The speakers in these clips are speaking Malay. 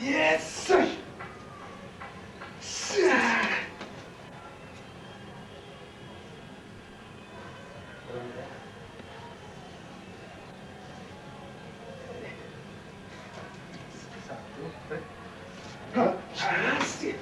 Yes. Asik.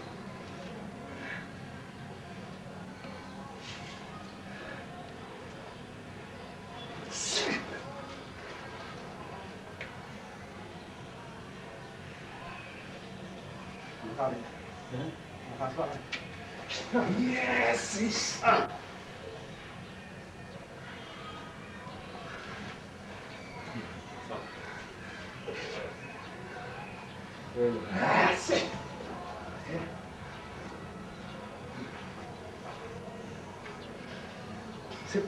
Yes. Asik. Sip.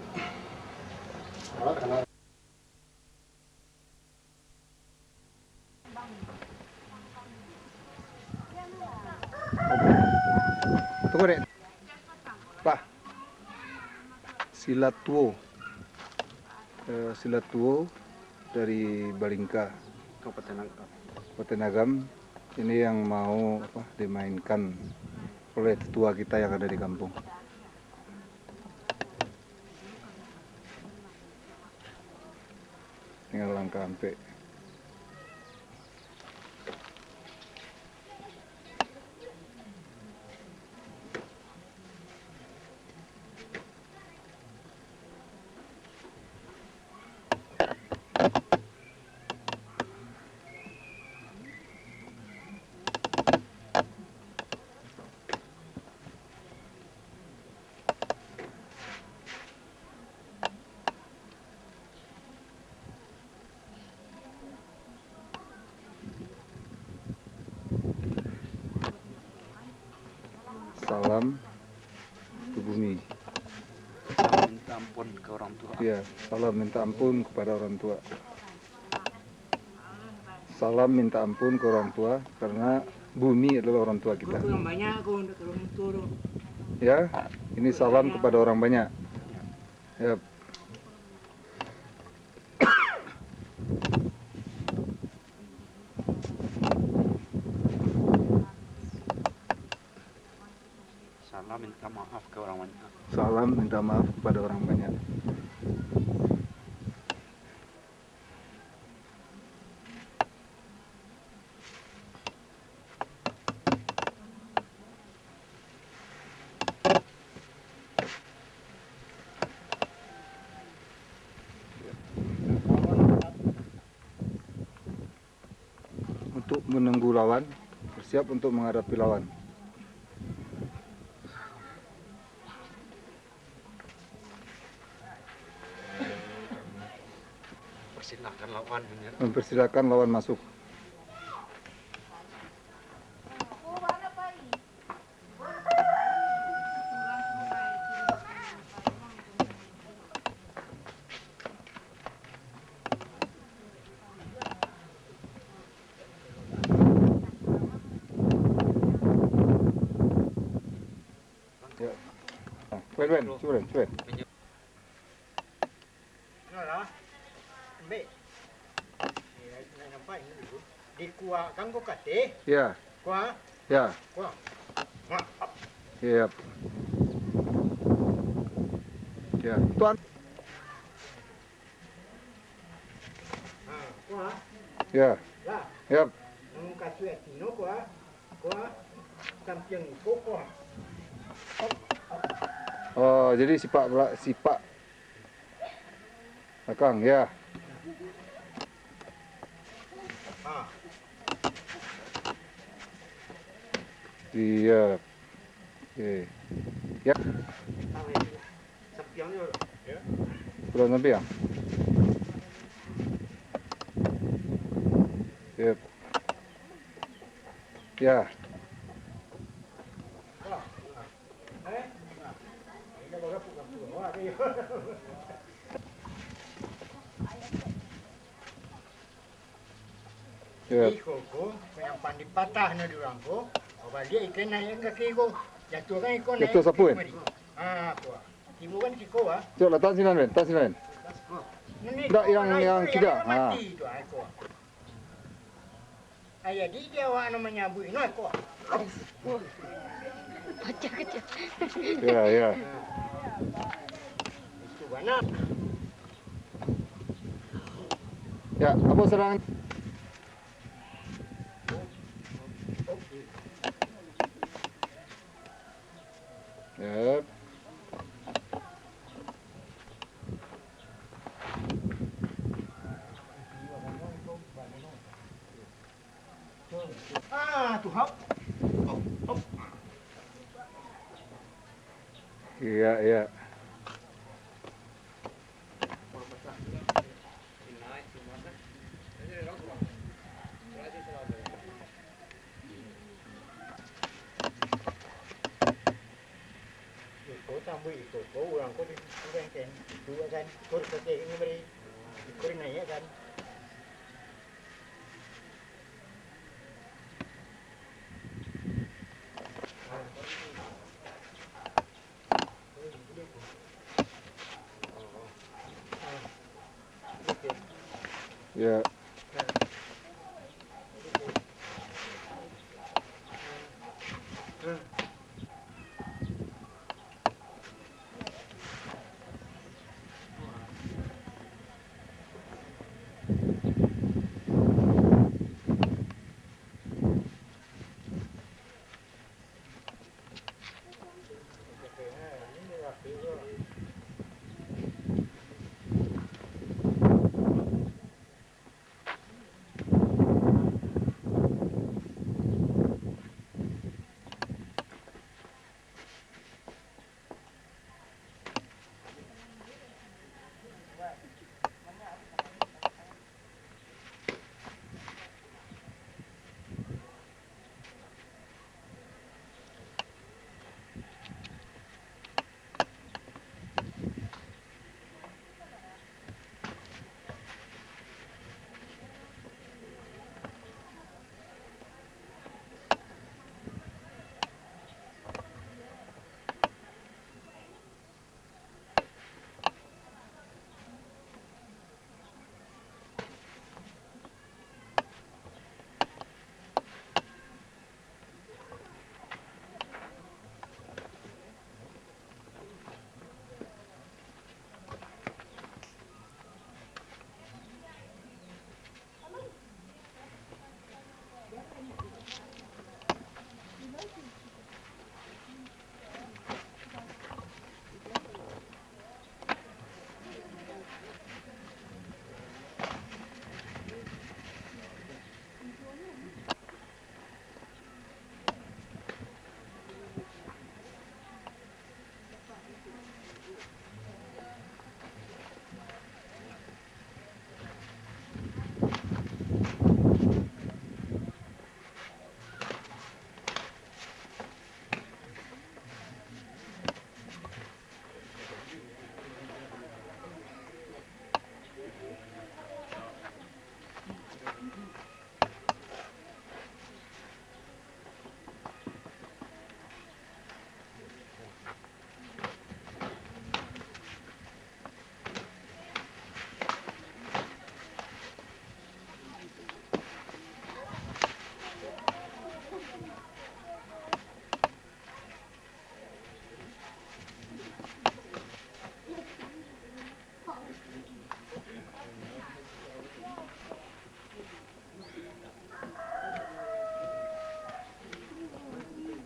Tunggu deh, Pak. Silat Tuo, Silat Tuo dari Balingka, Kabupaten Agam. Ini yang mau dimainkan oleh tetua kita yang ada di kampung. Tinggal langkah sampai. Salam ke bumi. Minta ampun ke orang tua. Ya, salam minta ampun kepada orang tua. Salam minta ampun ke orang tua karena bumi adalah orang tua kita. Ya, ini salam kepada orang banyak. Ya. Salam minta maaf ke orang banyak. Salam minta maaf kepada orang banyak. Untuk menunggu lawan, bersiap untuk menghadapi lawan. Persilahkan lawan. Mempersilakan lawan masuk. Ya. Wen, curen. Di kuah kanggo kate, Ya, kuah, ya. kuah. Ya. Ya, tuan. Kuah, Ya. lah, Ya. nang kasuet tino kuah, kuah, sampiang iko kuah. Oh, jadi sipak belakang ya. Iya. Oke. Ya, Sampiangnya, ya. belum sampai ya? Yep. Ya. Ini baru pukul wah dia. Ya. Iko ko, yang pandi patah na durang ko. O balik ikan na yang kaki ko. Jatuh kan iko na. Jatuh sapu eh? Ah, ko. Ibu kan kiko ah. Coba letak sini men, letak sini men. Tak, yang tidak. Mati tu aku. Ayah dia awak namanya Bu Ino aku. Kecil-kecil. Ya, ya. Itu mana? Ya, apa serangan? Ya. Ah, tu hap. Iya, iya. Iko sambil iko, ko orang ko di orang kan. Dua kan, ko kerja ini beri. Ko naik kan. Ya.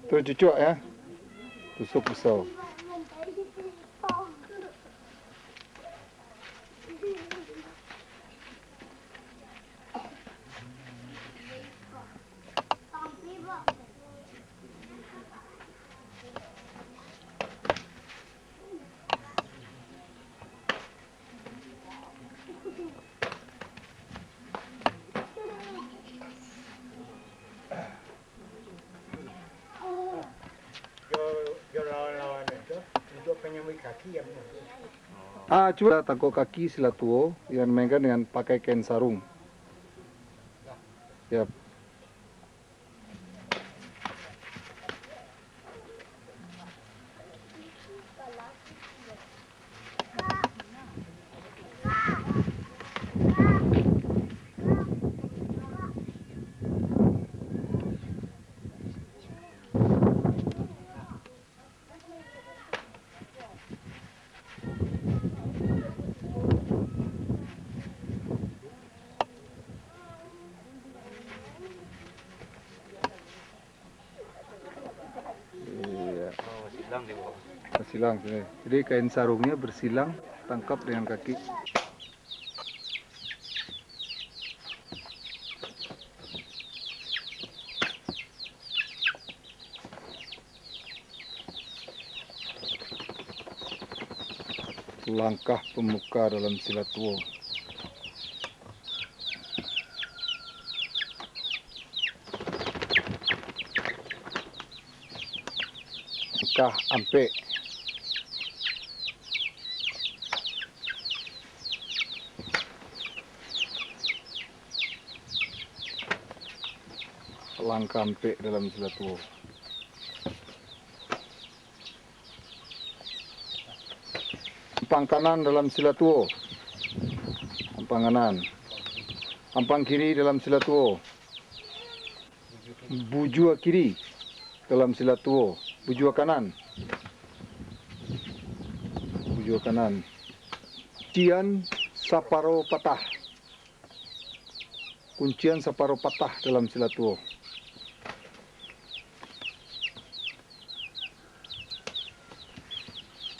Tu cucuk ya. Tusuk pisau. kaki yang Coba tangkuk kaki sila tuo yang dimainkan dengan pakai kain sarung. Ya. Iya. Oh, silang di bawah. Bersilang sini. Jadi kain sarungnya bersilang, tangkap dengan kaki. Langkah pemuka dalam silat tuo. Langkah ampe. Langkah ampe dalam silat tuo. Ampang kanan dalam silat tuo. Ampang kanan. Ampang kiri dalam silat tuo. Bujua kiri dalam silat tuo. Bujua kanan. Bujua kanan. Kuncian saparo patah. Kuncian saparo patah dalam silat tuo.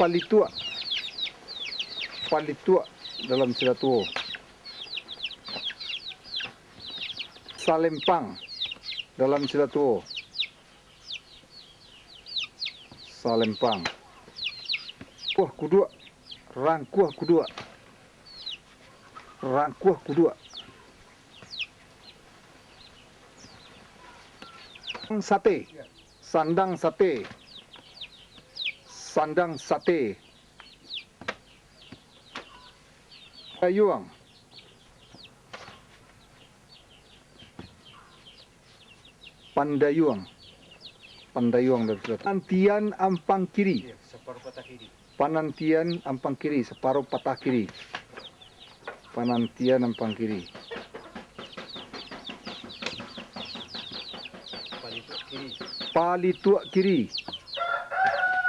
Palitua. Palitua dalam silat tuo. Salempang dalam silat tuo. Salempang. Kuah kudua. Rangkuah kudua. Rangkuah kudua. Sate. Sandang sate. Sandang sate. Pandayuang. Pandayuang. Pandayuang dari silat. Panantian ampang kiri. separuh patah kiri. Panantian ampang kiri. Separuh patah kiri. Panantian ampang kiri. Palituk kiri. Palituak kiri.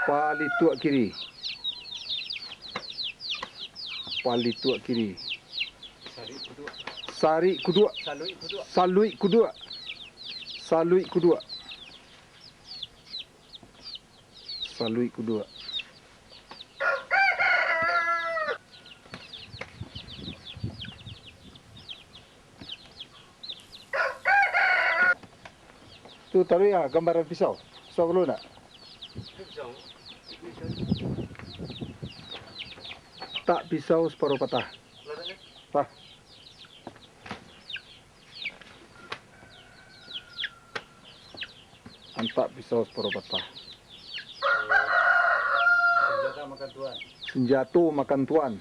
Palituak kiri. Palituak kiri. Sari kudua. Sari kudua. Salui kudua. Salui kudua. Salui kudua. Salui kudua. Tu taruh ya gambaran pisau. Pisau perlu tak? Pisau. Tak pisau separuh patah. Pah. Antak pisau separuh patah. Senjata makan tuan. Senjata makan tuan.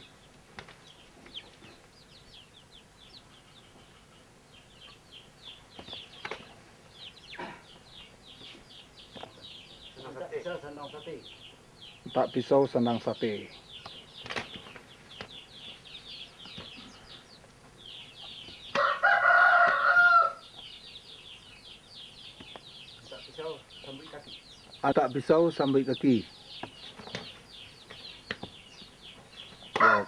Sandang sate. Tak pisau sandang sate. Tak pisau sambut kaki. Tak pisau sambil kaki. Ya.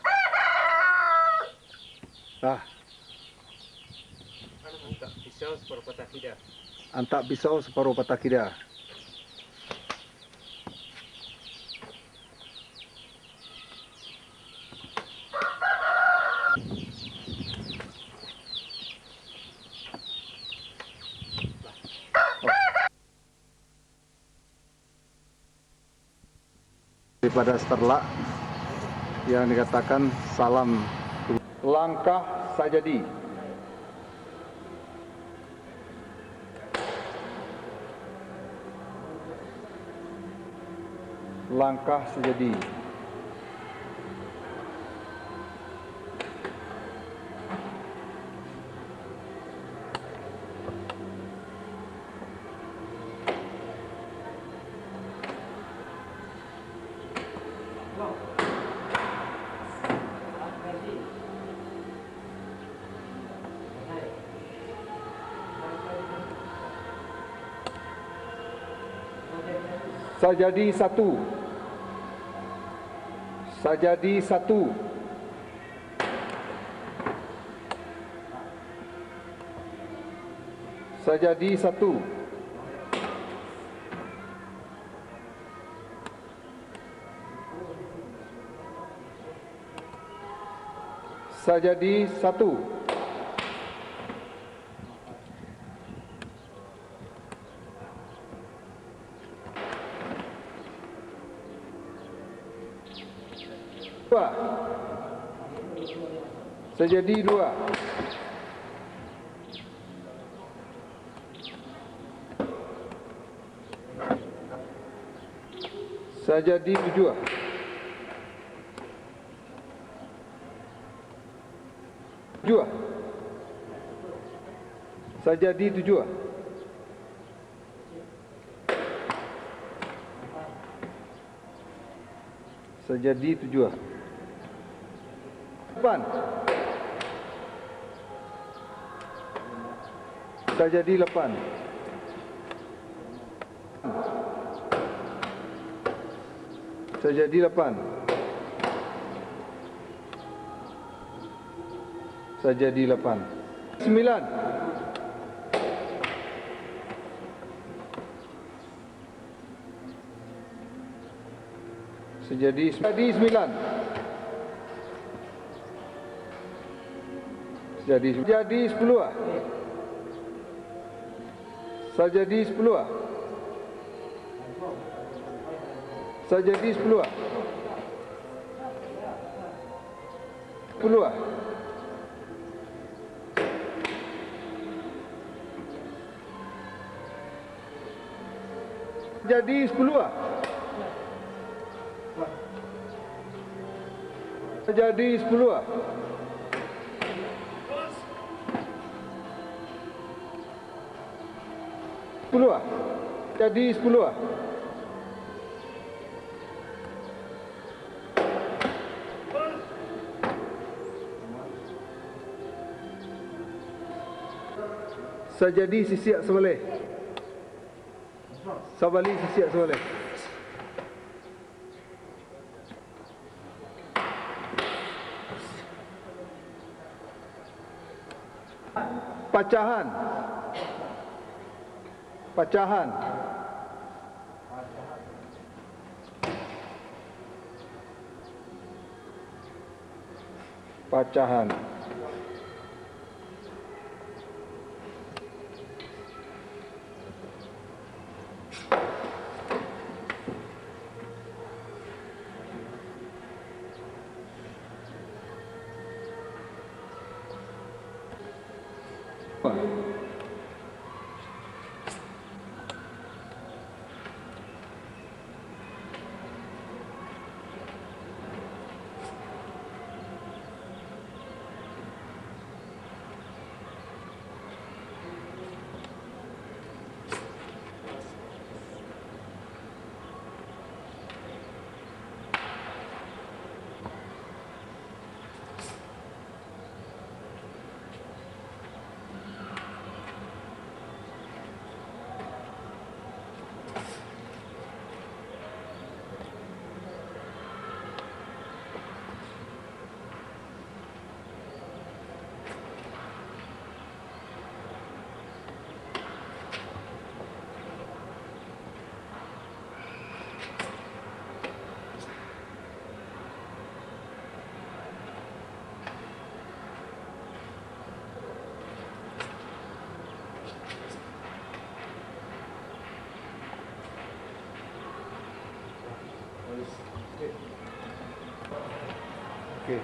Ah, Tak pisau separuh patah kiri. antak pisau separuh patah kira. Daripada seterlak yang dikatakan salam langkah sajadi. Langkah sajadi. Sajadi 1. Sajadi 1. Sajadi 1. Sajadi 1. Dua. Sajadi 2. Sajadi 7. Sajadi 7. Sajadi 7. 8. Sajadi 8. Sajadi 8. Sajadi 8. 9. Sajadi 9. Sajadi 10. Sajadi 10. Sajadi 10. 10. Jadi 10. Jadi 10. Jadi 10. Sajadi sisiak sebelah. Sabali sisiak sebelah. Pacahan. Pacahan. Pacahan. Okey.